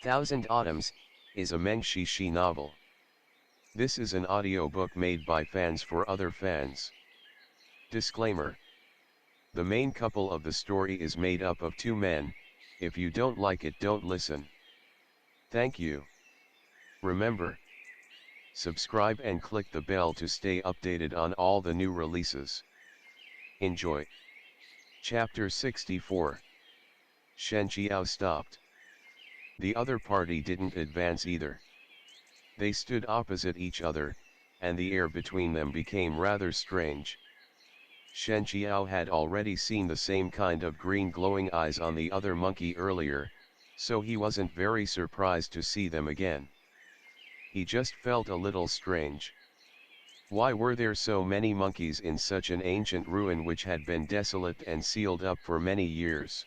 Thousand Autumns is a Meng Xi Shi novel. This is an audiobook made by fans for other fans. Disclaimer: the main couple of the story is made up of two men. If you don't like it, don't listen. Thank you. Remember, subscribe and click the bell to stay updated on all the new releases. Enjoy. Chapter 64. Shen Qiao stopped. The other party didn't advance either. They stood opposite each other, and the air between them became rather strange. Shen Qiao had already seen the same kind of green glowing eyes on the other monkey earlier, so he wasn't very surprised to see them again. He just felt a little strange. Why were there so many monkeys in such an ancient ruin which had been desolate and sealed up for many years?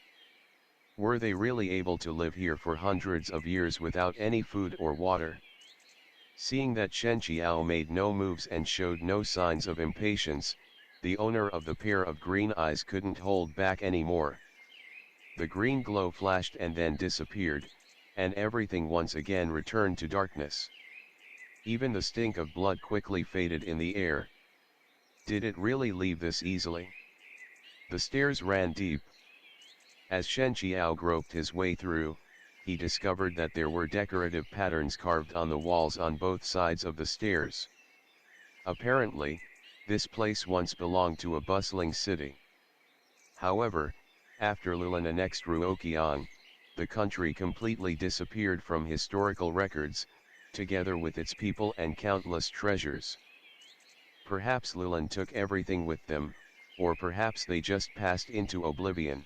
Were they really able to live here for hundreds of years without any food or water? Seeing that Shen Qiao made no moves and showed no signs of impatience, the owner of the pair of green eyes couldn't hold back anymore. The green glow flashed and then disappeared, and everything once again returned to darkness. Even the stink of blood quickly faded in the air. Did it really leave this easily? The stairs ran deep. As Shen Qiao groped his way through, he discovered that there were decorative patterns carved on the walls on both sides of the stairs. Apparently, this place once belonged to a bustling city. However, after Lulan annexed Ruoqiang, the country completely disappeared from historical records, together with its people and countless treasures. Perhaps Lulan took everything with them, or perhaps they just passed into oblivion.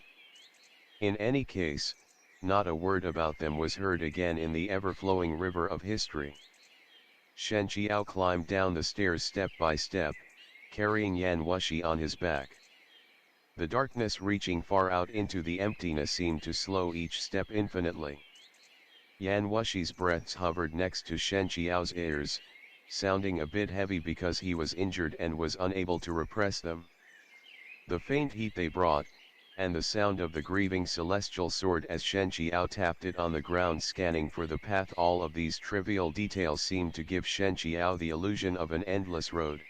In any case, not a word about them was heard again in the ever-flowing river of history. Shen Qiao climbed down the stairs step by step, carrying Yan Wushi on his back. The darkness reaching far out into the emptiness seemed to slow each step infinitely. Yan Wushi's breaths hovered next to Shen Qiao's ears, sounding a bit heavy because he was injured and was unable to repress them. The faint heat they brought, and the sound of the grieving celestial sword as Shen Qiao tapped it on the ground scanning for the path, all of these trivial details seemed to give Shen Qiao the illusion of an endless road.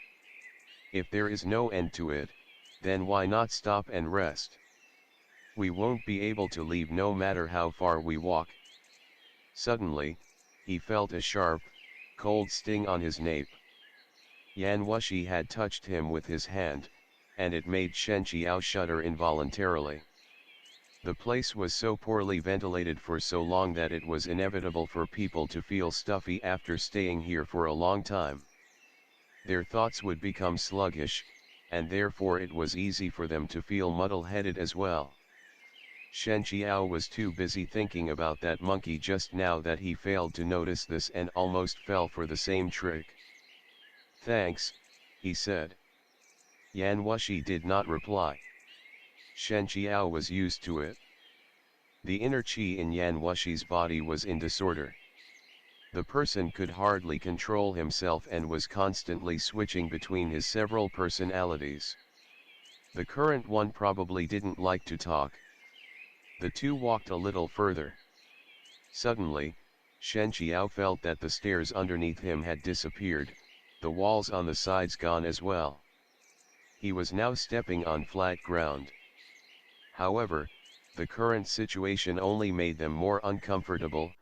If there is no end to it, then why not stop and rest? We won't be able to leave no matter how far we walk. Suddenly, he felt a sharp, cold sting on his nape. Yan Wushi had touched him with his hand, and it made Shen Qiao shudder involuntarily. The place was so poorly ventilated for so long that it was inevitable for people to feel stuffy after staying here for a long time. Their thoughts would become sluggish, and therefore it was easy for them to feel muddle-headed as well. Shen Qiao was too busy thinking about that monkey just now that he failed to notice this and almost fell for the same trick. "Thanks," he said. Yan Wushi did not reply. Shen Qiao was used to it. The inner qi in Yan Wushi's body was in disorder. The person could hardly control himself and was constantly switching between his several personalities. The current one probably didn't like to talk. The two walked a little further. Suddenly, Shen Qiao felt that the stairs underneath him had disappeared, the walls on the sides gone as well. He was now stepping on flat ground. However, the current situation only made them more uncomfortable,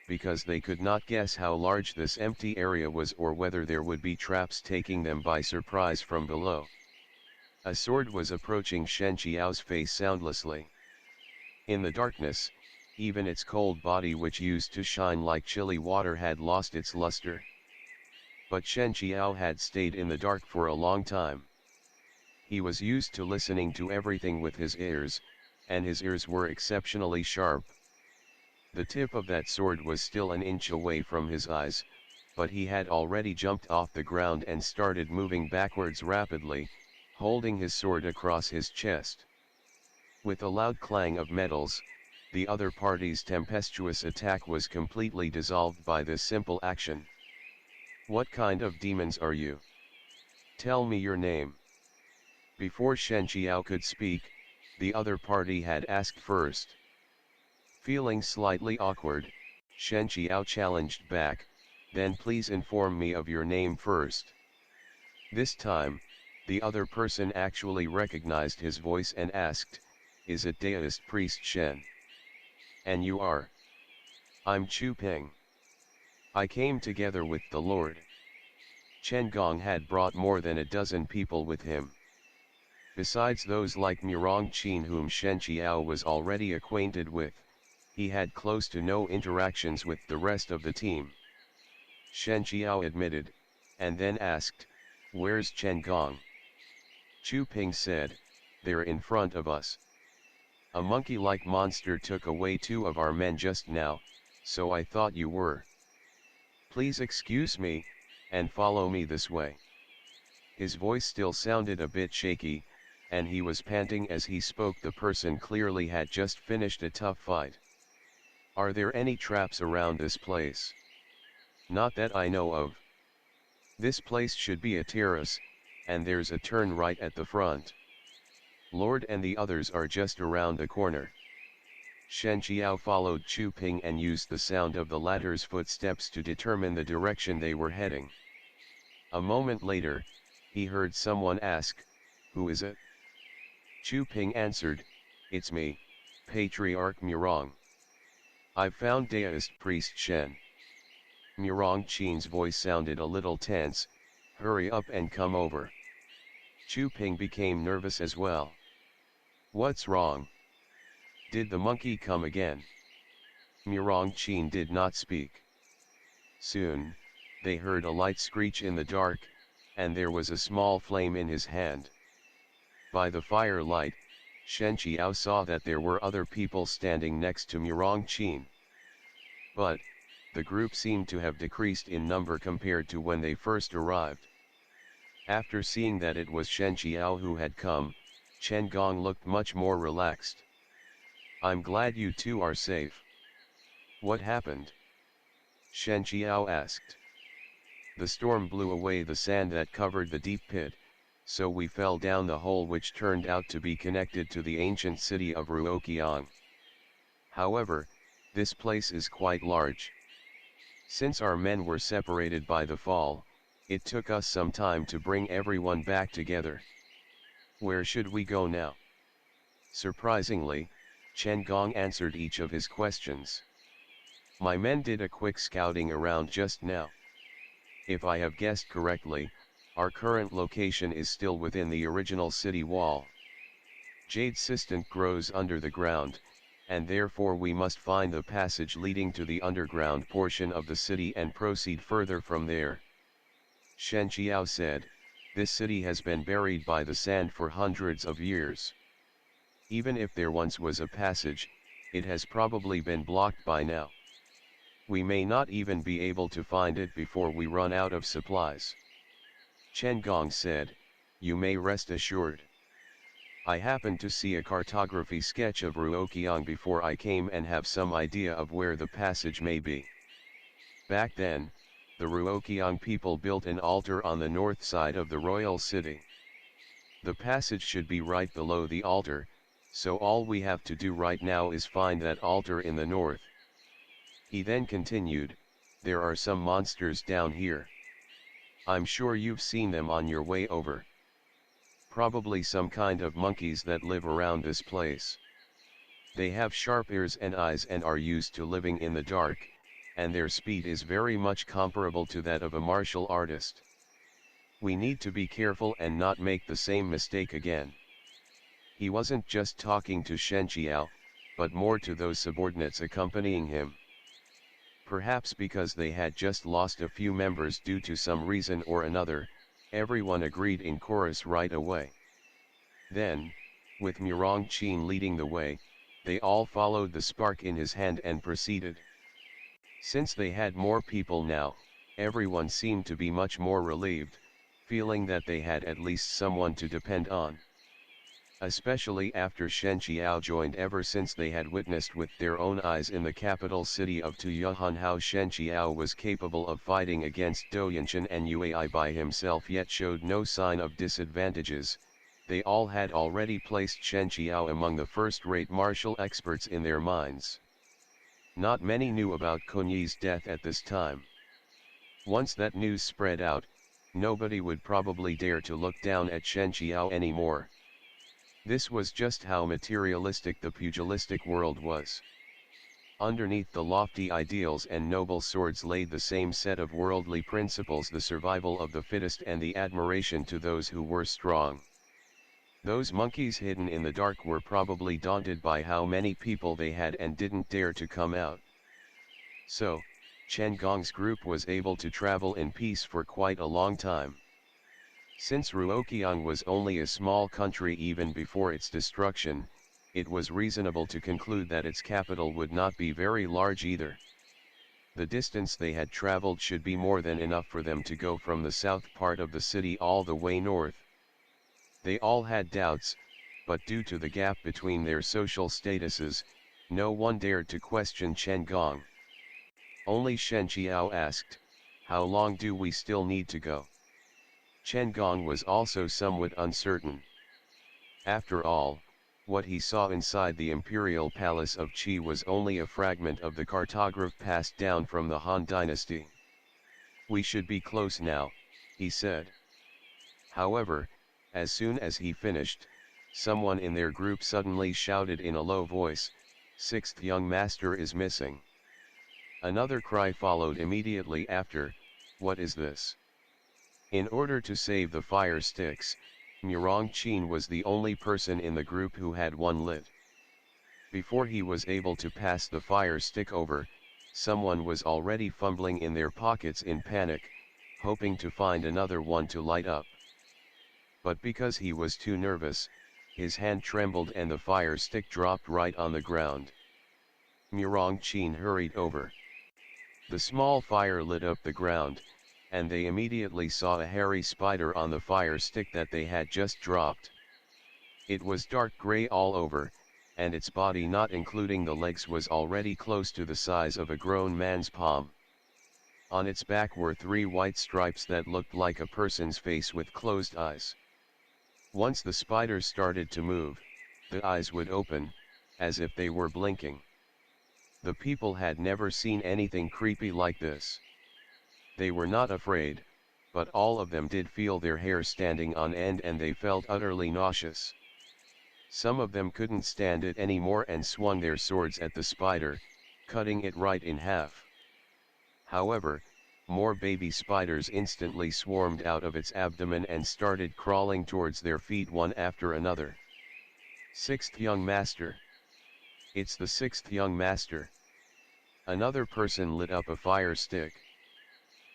because they could not guess how large this empty area was or whether there would be traps taking them by surprise from below. A sword was approaching Shen Qiao's face soundlessly. In the darkness, even its cold body, which used to shine like chilly water, had lost its luster. But Shen Qiao had stayed in the dark for a long time. He was used to listening to everything with his ears, and his ears were exceptionally sharp. The tip of that sword was still an inch away from his eyes, but he had already jumped off the ground and started moving backwards rapidly, holding his sword across his chest. With a loud clang of metals, the other party's tempestuous attack was completely dissolved by this simple action. "What kind of demons are you? Tell me your name." Before Shen Qiao could speak, the other party had asked first. Feeling slightly awkward, Shen Qiao challenged back, then please inform me of your name first. This time, the other person actually recognized his voice and asked, is it Daoist priest Shen? And you are? I'm Chu Ping. I came together with the Lord. Chen Gong had brought more than a dozen people with him. Besides those like Murong Qin whom Shen Qiao was already acquainted with, he had close to no interactions with the rest of the team. Shen Qiao admitted, and then asked, where's Chen Gong? Chu Ping said, they're in front of us. A monkey-like monster took away 2 of our men just now, so I thought you were. Please excuse me, and follow me this way. His voice still sounded a bit shaky, and he was panting as he spoke. The person clearly had just finished a tough fight. Are there any traps around this place? Not that I know of. This place should be a terrace, and there's a turn right at the front. Lord and the others are just around the corner. Shen Qiao followed Chu Ping and used the sound of the latter's footsteps to determine the direction they were heading. A moment later, he heard someone ask, who is it? Chu Ping answered, it's me, Patriarch Murong. I've found Daoist priest Shen. Murong Qin's voice sounded a little tense, hurry up and come over. Chu Ping became nervous as well. What's wrong? Did the monkey come again? Murong Qin did not speak. Soon, they heard a light screech in the dark, and there was a small flame in his hand. By the firelight, Shen Qiao saw that there were other people standing next to Murong Qin. But, the group seemed to have decreased in number compared to when they first arrived. After seeing that it was Shen Qiao who had come, Chen Gong looked much more relaxed. I'm glad you two are safe. What happened? Shen Qiao asked. The storm blew away the sand that covered the deep pit, so we fell down the hole which turned out to be connected to the ancient city of Ruoqiang. However, this place is quite large. Since our men were separated by the fall, it took us some time to bring everyone back together. Where should we go now? Surprisingly, Chen Gong answered each of his questions. My men did a quick scouting around just now. If I have guessed correctly, our current location is still within the original city wall. Jade Sistant grows under the ground, and therefore we must find the passage leading to the underground portion of the city and proceed further from there. Shen Qiao said, this city has been buried by the sand for hundreds of years. Even if there once was a passage, it has probably been blocked by now. We may not even be able to find it before we run out of supplies. Chen Gong said, you may rest assured. I happened to see a cartography sketch of Ruoqiang before I came and have some idea of where the passage may be. Back then, the Ruoqiang people built an altar on the north side of the royal city. The passage should be right below the altar, so all we have to do right now is find that altar in the north. He then continued, there are some monsters down here. I'm sure you've seen them on your way over. Probably some kind of monkeys that live around this place. They have sharp ears and eyes and are used to living in the dark, and their speed is very much comparable to that of a martial artist. We need to be careful and not make the same mistake again. He wasn't just talking to Shen Qiao, but more to those subordinates accompanying him. Perhaps because they had just lost a few members due to some reason or another, everyone agreed in chorus right away. Then, with Murong Qin leading the way, they all followed the spark in his hand and proceeded. Since they had more people now, everyone seemed to be much more relieved, feeling that they had at least someone to depend on. Especially after Shen Qiao joined, ever since they had witnessed with their own eyes in the capital city of Tuyuhan how Shen Qiao was capable of fighting against Douyinshan and Yuai by himself yet showed no sign of disadvantages. They all had already placed Shen Qiao among the first-rate martial experts in their minds. Not many knew about Kunyi's death at this time. Once that news spread out, nobody would probably dare to look down at Shen Qiao anymore. This was just how materialistic the pugilistic world was. Underneath the lofty ideals and noble swords laid the same set of worldly principles: the survival of the fittest and the admiration to those who were strong. Those monkeys hidden in the dark were probably daunted by how many people they had and didn't dare to come out. So, Chen Gong's group was able to travel in peace for quite a long time. Since Ruoqiang was only a small country even before its destruction, it was reasonable to conclude that its capital would not be very large either. The distance they had traveled should be more than enough for them to go from the south part of the city all the way north. They all had doubts, but due to the gap between their social statuses, no one dared to question Chen Gong. Only Shen Qiao asked, "How long do we still need to go?" Chen Gong was also somewhat uncertain. After all, what he saw inside the imperial palace of Qi was only a fragment of the cartograph passed down from the Han dynasty. "We should be close now," he said. However, as soon as he finished, someone in their group suddenly shouted in a low voice, "Sixth young master is missing." Another cry followed immediately after, "What is this?" In order to save the fire sticks, Murong Qin was the only person in the group who had one lit. Before he was able to pass the fire stick over, someone was already fumbling in their pockets in panic, hoping to find another one to light up. But because he was too nervous, his hand trembled and the fire stick dropped right on the ground. Murong Qin hurried over. The small fire lit up the ground, and they immediately saw a hairy spider on the fire stick that they had just dropped. It was dark gray all over, and its body, not including the legs, was already close to the size of a grown man's palm. On its back were 3 white stripes that looked like a person's face with closed eyes. Once the spider started to move, the eyes would open, as if they were blinking. The people had never seen anything creepy like this. They were not afraid, but all of them did feel their hair standing on end and they felt utterly nauseous. Some of them couldn't stand it anymore and swung their swords at the spider, cutting it right in half. However, more baby spiders instantly swarmed out of its abdomen and started crawling towards their feet one after another. "Sixth young master! It's the 6th young master!" Another person lit up a fire stick.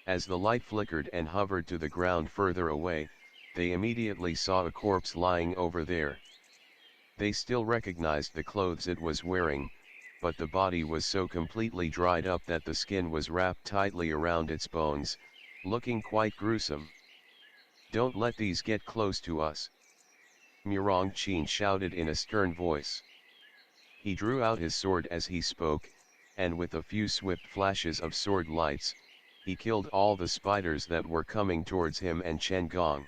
As the light flickered and hovered to the ground further away, they immediately saw a corpse lying over there. They still recognized the clothes it was wearing, but the body was so completely dried up that the skin was wrapped tightly around its bones, looking quite gruesome. "Don't let these get close to us," Murong Qin shouted in a stern voice. He drew out his sword as he spoke, and with a few swift flashes of sword lights, he killed all the spiders that were coming towards him and Chen Gong.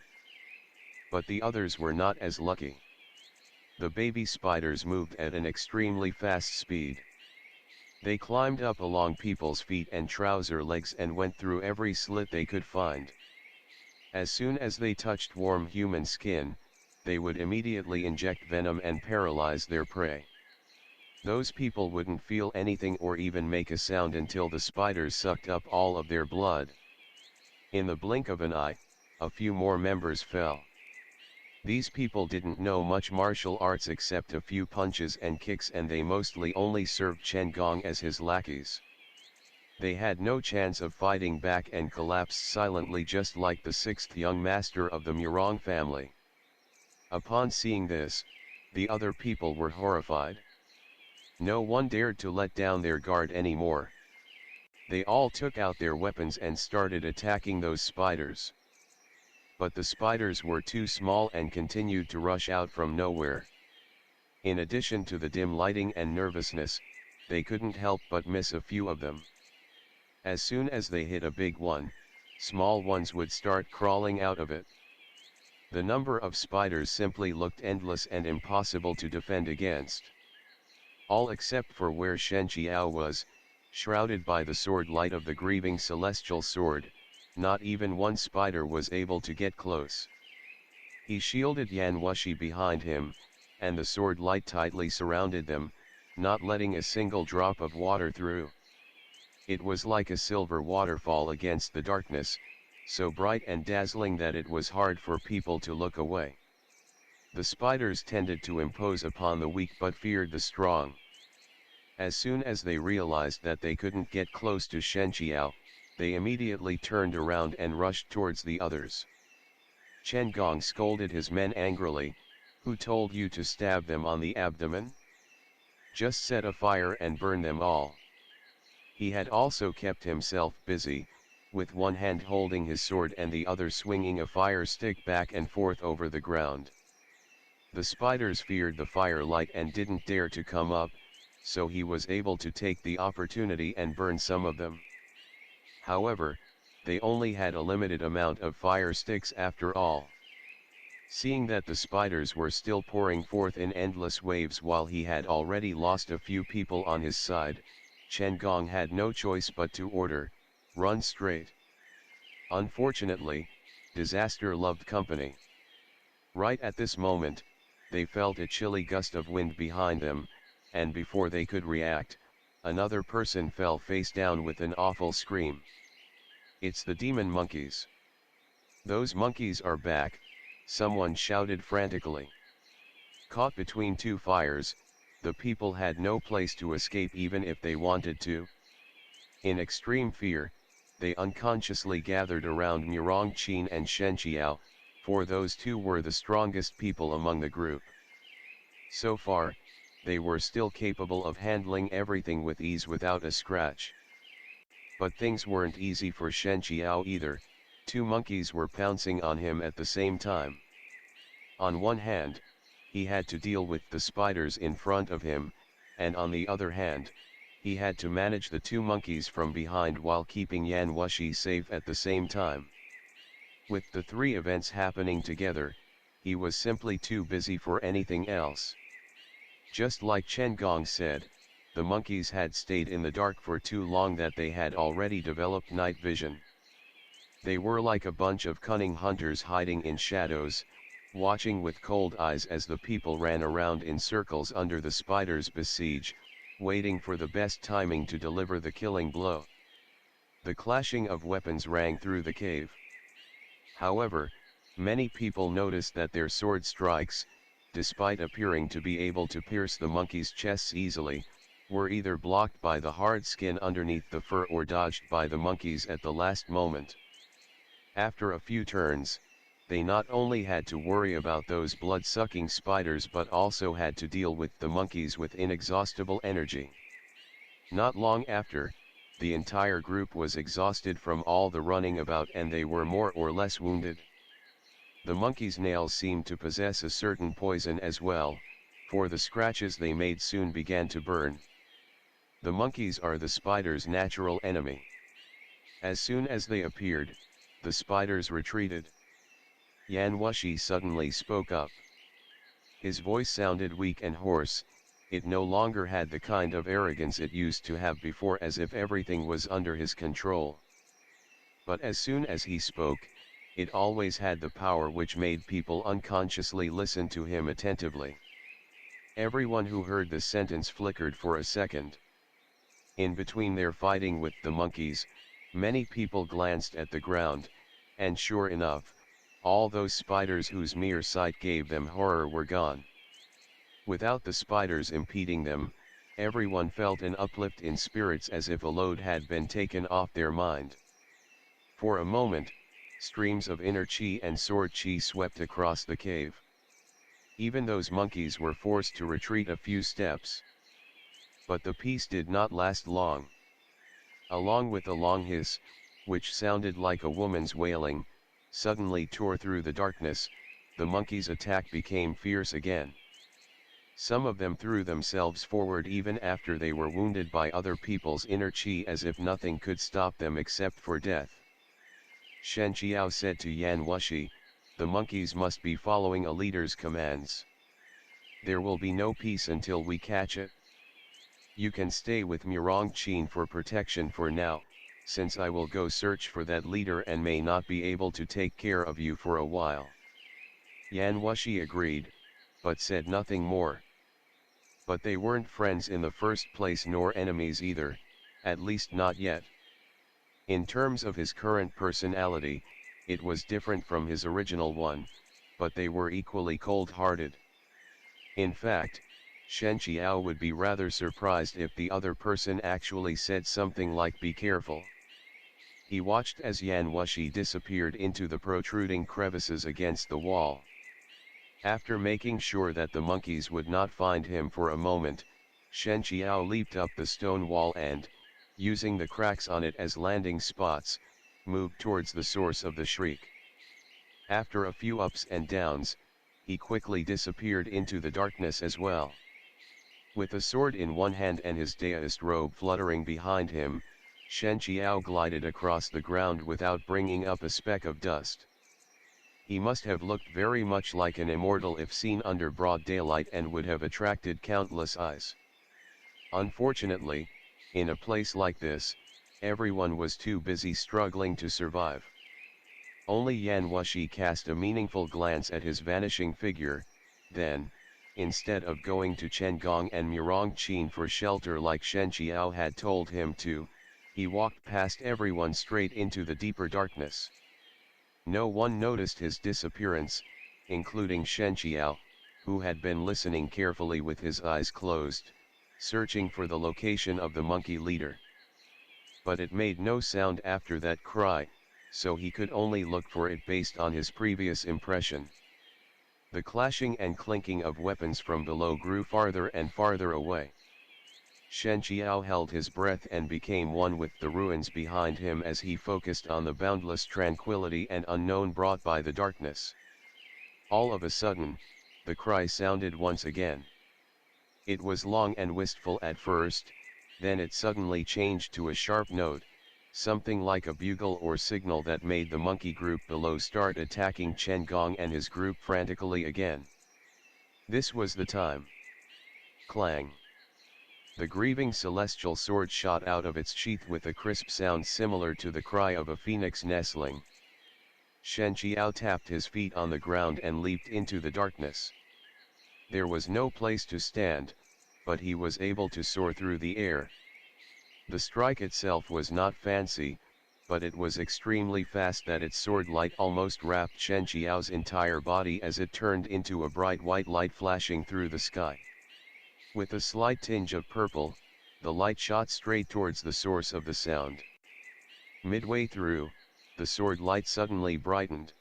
But the others were not as lucky. The baby spiders moved at an extremely fast speed. They climbed up along people's feet and trouser legs and went through every slit they could find. As soon as they touched warm human skin, they would immediately inject venom and paralyze their prey. Those people wouldn't feel anything or even make a sound until the spiders sucked up all of their blood. In the blink of an eye, a few more members fell. These people didn't know much martial arts except a few punches and kicks, and they mostly only served Chen Gong as his lackeys. They had no chance of fighting back and collapsed silently, just like the 6th young master of the Murong family. Upon seeing this, the other people were horrified. No one dared to let down their guard anymore. They all took out their weapons and started attacking those spiders. But the spiders were too small and continued to rush out from nowhere. In addition to the dim lighting and nervousness, they couldn't help but miss a few of them. As soon as they hit a big one, small ones would start crawling out of it. The number of spiders simply looked endless and impossible to defend against. All except for where Shen Qiao was, Shrouded by the sword light of the grieving celestial sword, not even one spider was able to get close. He shielded Yan Wushi behind him, and the sword light tightly surrounded them, not letting a single drop of water through. It was like a silver waterfall against the darkness, so bright and dazzling that it was hard for people to look away. The spiders tended to impose upon the weak but feared the strong. As soon as they realized that they couldn't get close to Shen Qiao, they immediately turned around and rushed towards the others. Chen Gong scolded his men angrily, "Who told you to stab them on the abdomen? Just set a fire and burn them all." He had also kept himself busy, with one hand holding his sword and the other swinging a fire stick back and forth over the ground. The spiders feared the firelight and didn't dare to come up, so he was able to take the opportunity and burn some of them. However, they only had a limited amount of fire sticks after all. Seeing that the spiders were still pouring forth in endless waves while he had already lost a few people on his side, Chen Gong had no choice but to order, "Run straight." Unfortunately, disaster loved company. Right at this moment, they felt a chilly gust of wind behind them, and before they could react, another person fell face down with an awful scream. "It's the demon monkeys. Those monkeys are back," someone shouted frantically. Caught between two fires, the people had no place to escape even if they wanted to. In extreme fear, they unconsciously gathered around Murong Qin and Shen Qiao, for those two were the strongest people among the group. So far, they were still capable of handling everything with ease without a scratch. But things weren't easy for Shen Qiao either. Two monkeys were pouncing on him at the same time. On one hand, he had to deal with the spiders in front of him, and on the other hand, he had to manage the two monkeys from behind while keeping Yan Wushi safe at the same time. With the three events happening together, he was simply too busy for anything else. Just like Chen Gong said, the monkeys had stayed in the dark for too long that they had already developed night vision. They were like a bunch of cunning hunters hiding in shadows, watching with cold eyes as the people ran around in circles under the spiders' besiege, waiting for the best timing to deliver the killing blow. The clashing of weapons rang through the cave. However, many people noticed that their sword strikes, despite appearing to be able to pierce the monkeys' chests easily, were either blocked by the hard skin underneath the fur or dodged by the monkeys at the last moment. After a few turns, they not only had to worry about those blood-sucking spiders but also had to deal with the monkeys with inexhaustible energy. Not long after, the entire group was exhausted from all the running about and they were more or less wounded. The monkeys' nails seemed to possess a certain poison as well, for the scratches they made soon began to burn. The monkeys are the spiders' natural enemy. As soon as they appeared, the spiders retreated. Yan Wushi suddenly spoke up. His voice sounded weak and hoarse, it no longer had the kind of arrogance it used to have before, as if everything was under his control. But as soon as he spoke, it always had the power which made people unconsciously listen to him attentively. Everyone who heard the sentence flickered for a second. In between their fighting with the monkeys, many people glanced at the ground, and sure enough, all those spiders whose mere sight gave them horror were gone. Without the spiders impeding them, everyone felt an uplift in spirits as if a load had been taken off their mind. For a moment, streams of inner chi and sword chi swept across the cave. Even those monkeys were forced to retreat a few steps. But the peace did not last long. Along with a long hiss, which sounded like a woman's wailing, suddenly tore through the darkness, the monkeys' attack became fierce again. Some of them threw themselves forward even after they were wounded by other people's inner chi, as if nothing could stop them except for death. Shen Qiao said to Yan Wushi, "The monkeys must be following a leader's commands. There will be no peace until we catch it." You can stay with Murong Qin for protection for now, since I will go search for that leader and may not be able to take care of you for a while. Yan Wushi agreed, but said nothing more. But they weren't friends in the first place nor enemies either, at least not yet. In terms of his current personality, it was different from his original one, but they were equally cold-hearted. In fact, Shen Qiao would be rather surprised if the other person actually said something like "be careful." He watched as Yan Wushi disappeared into the protruding crevices against the wall. After making sure that the monkeys would not find him for a moment, Shen Qiao leaped up the stone wall and, using the cracks on it as landing spots, moved towards the source of the shriek. After a few ups and downs, he quickly disappeared into the darkness as well. With a sword in one hand and his Daoist robe fluttering behind him, Shen Qiao glided across the ground without bringing up a speck of dust. He must have looked very much like an immortal if seen under broad daylight and would have attracted countless eyes. Unfortunately, in a place like this, everyone was too busy struggling to survive. Only Yan Wushi cast a meaningful glance at his vanishing figure, then, instead of going to Chengong and Murong Qin for shelter like Shen Qiao had told him to, he walked past everyone straight into the deeper darkness. No one noticed his disappearance, including Shen Qiao, who had been listening carefully with his eyes closed, searching for the location of the monkey leader. But it made no sound after that cry, so he could only look for it based on his previous impression. The clashing and clinking of weapons from below grew farther and farther away. Shen Qiao held his breath and became one with the ruins behind him as he focused on the boundless tranquility and unknown brought by the darkness. All of a sudden, the cry sounded once again. It was long and wistful at first, then it suddenly changed to a sharp note, something like a bugle or signal that made the monkey group below start attacking Chen Gong and his group frantically again. This was the time. Clang. The grieving celestial sword shot out of its sheath with a crisp sound similar to the cry of a phoenix nestling. Shen Qiao tapped his feet on the ground and leaped into the darkness. There was no place to stand, but he was able to soar through the air. The strike itself was not fancy, but it was extremely fast that its sword light almost wrapped Shen Qiao's entire body as it turned into a bright white light flashing through the sky. With a slight tinge of purple, the light shot straight towards the source of the sound. Midway through, the sword light suddenly brightened.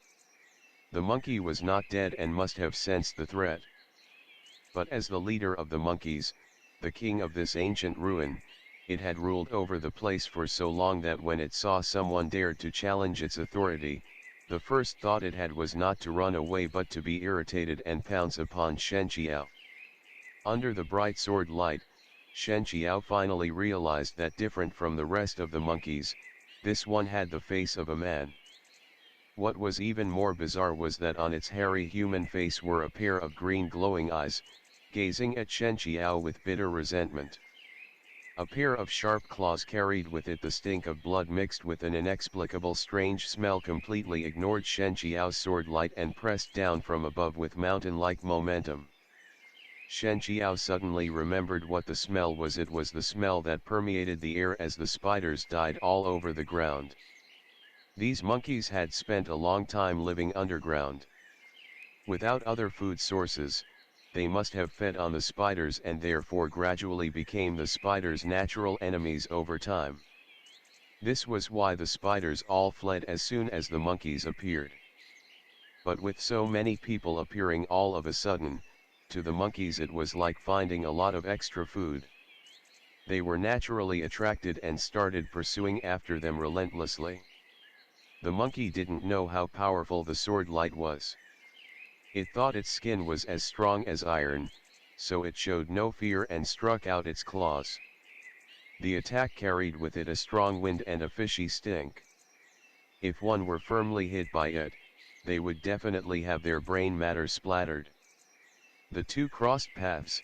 The monkey was not dead and must have sensed the threat. But as the leader of the monkeys, the king of this ancient ruin, it had ruled over the place for so long that when it saw someone dared to challenge its authority, the first thought it had was not to run away but to be irritated and pounce upon Shen Qiao. Under the bright sword light, Shen Qiao finally realized that different from the rest of the monkeys, this one had the face of a man. What was even more bizarre was that on its hairy human face were a pair of green glowing eyes, gazing at Shen Qiao with bitter resentment. A pair of sharp claws carried with it the stink of blood mixed with an inexplicable strange smell completely ignored Shen Qiao's sword light and pressed down from above with mountain-like momentum. Shen Qiao suddenly remembered what the smell was. It was the smell that permeated the air as the spiders died all over the ground. These monkeys had spent a long time living underground. Without other food sources, they must have fed on the spiders and therefore gradually became the spiders' natural enemies over time. This was why the spiders all fled as soon as the monkeys appeared. But with so many people appearing all of a sudden, to the monkeys it was like finding a lot of extra food. They were naturally attracted and started pursuing after them relentlessly. The monkey didn't know how powerful the sword light was. It thought its skin was as strong as iron, so it showed no fear and struck out its claws. The attack carried with it a strong wind and a fishy stink. If one were firmly hit by it, they would definitely have their brain matter splattered. The two crossed paths,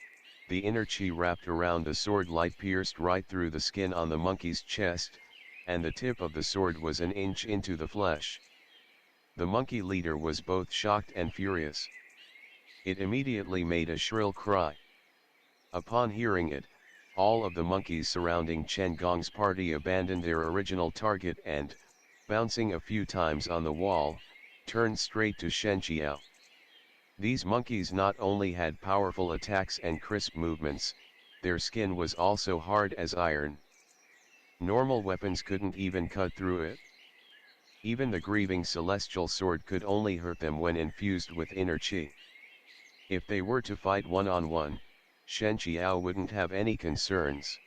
the inner chi wrapped around the sword light pierced right through the skin on the monkey's chest, and the tip of the sword was an inch into the flesh. The monkey leader was both shocked and furious. It immediately made a shrill cry. Upon hearing it, all of the monkeys surrounding Chen Gong's party abandoned their original target and, bouncing a few times on the wall, turned straight to Shen Qiao. These monkeys not only had powerful attacks and crisp movements, their skin was also hard as iron. Normal weapons couldn't even cut through it. Even the grieving celestial sword could only hurt them when infused with inner chi. If they were to fight one-on-one, Shen Qiao wouldn't have any concerns.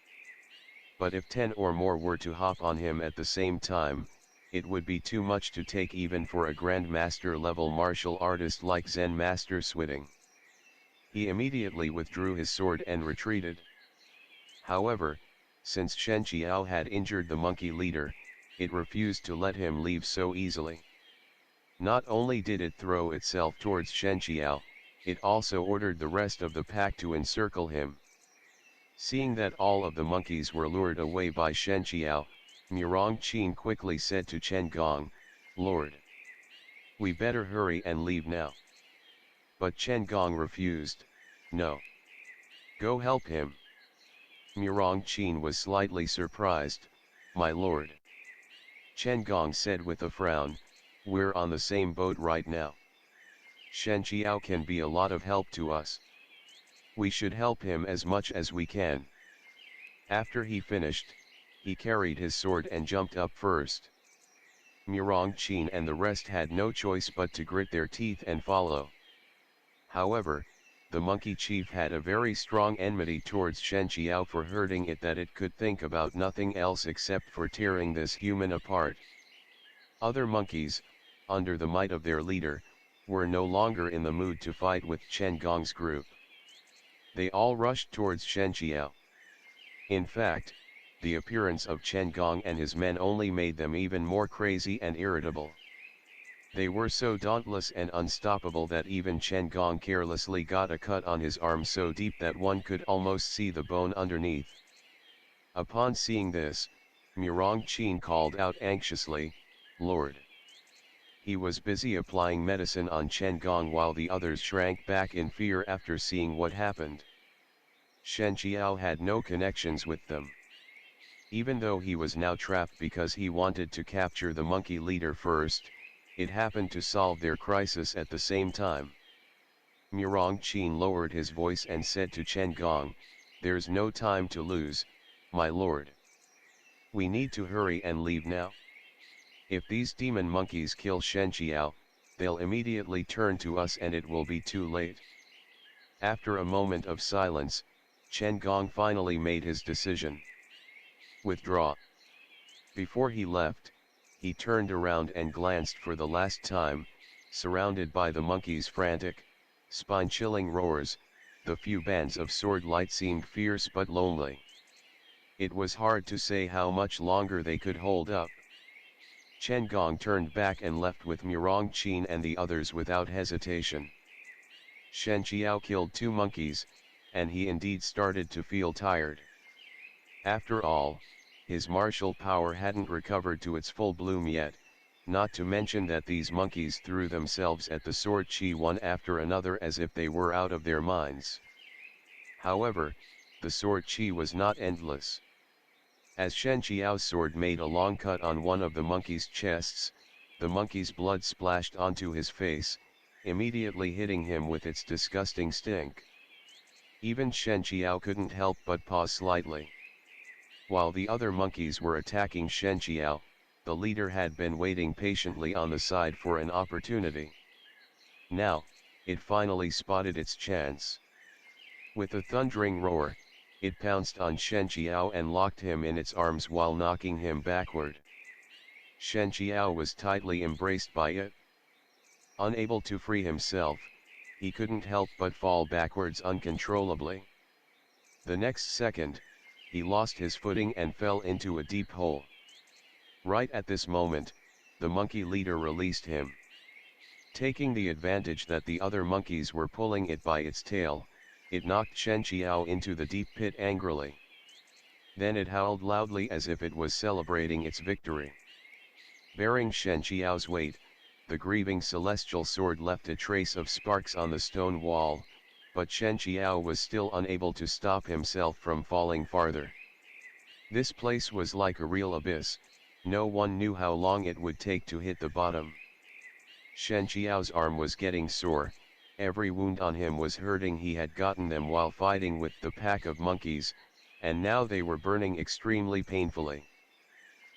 But if 10 or more were to hop on him at the same time, it would be too much to take even for a grandmaster level martial artist like Zen Master Switting. He immediately withdrew his sword and retreated. However, since Shen Qiao had injured the monkey leader, it refused to let him leave so easily. Not only did it throw itself towards Shen Qiao, it also ordered the rest of the pack to encircle him. Seeing that all of the monkeys were lured away by Shen Qiao, Murong Qin quickly said to Chen Gong, "Lord, we better hurry and leave now." But Chen Gong refused. "No. Go help him." Murong Qin was slightly surprised. "My lord," Chen Gong said with a frown, "we're on the same boat right now. Shen Qiao can be a lot of help to us. We should help him as much as we can." After he finished, he carried his sword and jumped up first. Murong Qin and the rest had no choice but to grit their teeth and follow. However, the monkey chief had a very strong enmity towards Shen Qiao for hurting it that it could think about nothing else except for tearing this human apart. Other monkeys, under the might of their leader, were no longer in the mood to fight with Chen Gong's group. They all rushed towards Shen Qiao. In fact, the appearance of Chen Gong and his men only made them even more crazy and irritable. They were so dauntless and unstoppable that even Chen Gong carelessly got a cut on his arm so deep that one could almost see the bone underneath. Upon seeing this, Murong Qin called out anxiously, "Lord." He was busy applying medicine on Chen Gong while the others shrank back in fear after seeing what happened. Shen Qiao had no connections with them. Even though he was now trapped because he wanted to capture the monkey leader first, it happened to solve their crisis at the same time. Murong Qin lowered his voice and said to Chen Gong, "There's no time to lose, my lord. We need to hurry and leave now. If these demon monkeys kill Shen Qiao, they'll immediately turn to us and it will be too late." After a moment of silence, Chen Gong finally made his decision. "Withdraw." Before he left, he turned around and glanced for the last time, surrounded by the monkeys' frantic, spine-chilling roars. The few bands of sword light seemed fierce but lonely. It was hard to say how much longer they could hold up. Chen Gong turned back and left with Murong Qin and the others without hesitation. Shen Qiao killed 2 monkeys, and he indeed started to feel tired. After all, his martial power hadn't recovered to its full bloom yet, not to mention that these monkeys threw themselves at the sword chi one after another as if they were out of their minds. However, the sword chi was not endless. As Shen Qiao's sword made a long cut on one of the monkey's chests, the monkey's blood splashed onto his face, immediately hitting him with its disgusting stink. Even Shen Qiao couldn't help but pause slightly. While the other monkeys were attacking Shen Qiao, the leader had been waiting patiently on the side for an opportunity. Now, it finally spotted its chance. With a thundering roar, it pounced on Shen Qiao and locked him in its arms while knocking him backward. Shen Qiao was tightly embraced by it. Unable to free himself, he couldn't help but fall backwards uncontrollably. The next second, he lost his footing and fell into a deep hole. Right at this moment, the monkey leader released him. Taking the advantage that the other monkeys were pulling it by its tail, it knocked Shen Qiao into the deep pit angrily. Then it howled loudly as if it was celebrating its victory. Bearing Shen Qiao's weight, the grieving celestial sword left a trace of sparks on the stone wall, but Shen Qiao was still unable to stop himself from falling farther. This place was like a real abyss, no one knew how long it would take to hit the bottom. Shen Qiao's arm was getting sore, every wound on him was hurting. He had gotten them while fighting with the pack of monkeys, and now they were burning extremely painfully.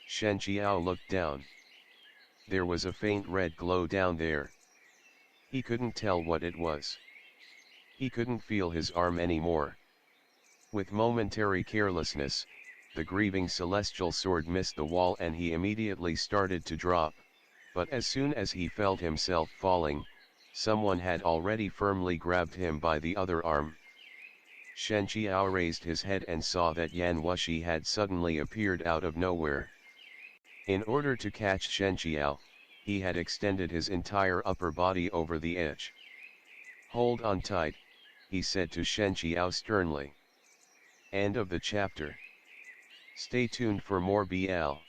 Shen Qiao looked down. There was a faint red glow down there. He couldn't tell what it was. He couldn't feel his arm anymore. With momentary carelessness, the grieving celestial sword missed the wall and he immediately started to drop, but as soon as he felt himself falling, someone had already firmly grabbed him by the other arm. Shen Qiao raised his head and saw that Yan Wushi had suddenly appeared out of nowhere. In order to catch Shen Qiao, he had extended his entire upper body over the edge. "Hold on tight," he said to Shen Qiao sternly. End of the chapter. Stay tuned for more BL.